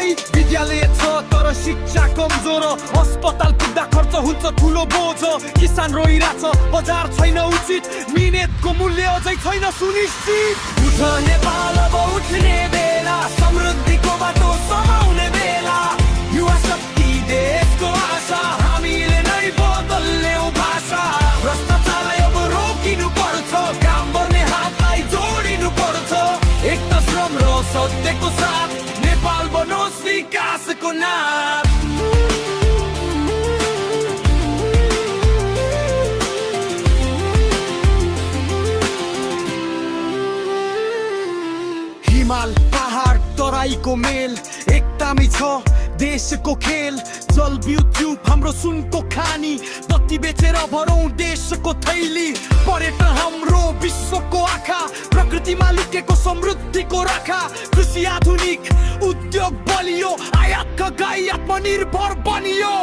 पढाइ विद्यालय छ तर शिक्षा कमजोर अस्पताल पुग्दा खर्च हुन्छ ठुलो बोझ किसान रोइरहेछ बजार छैन उचित मिहिनेतको मूल्य अझै छैन सुनिश्चित उठ नेपाल अब उठ्ने बेला समृद्धिको बाटो समाउने बेला युवा शक्ति देशको आशा हामीले नै बदल्यौं भाषा भ्रष्टाचारलाई अब रोकिनु पर्छ काम गर्ने हातलाई जोडिनु पर्छ एकता श्रम र सत्यको साथ नेपाल बनोस् विकासको नाथ हिमाल पहाड तराईको मेल एकतामै छ देशको खेल जलविद्युत हाम्रो सुनको खानी बत्ती बेचेर भरौं देशको थैली पर्यटन हाम्रो विश्वको आँखा प्रकृतिमा लुकेको समृद्धिको राखा कृषि आधुनिक उद्योग बलियो आयातका गाई आत्मनिर्भर बनियो।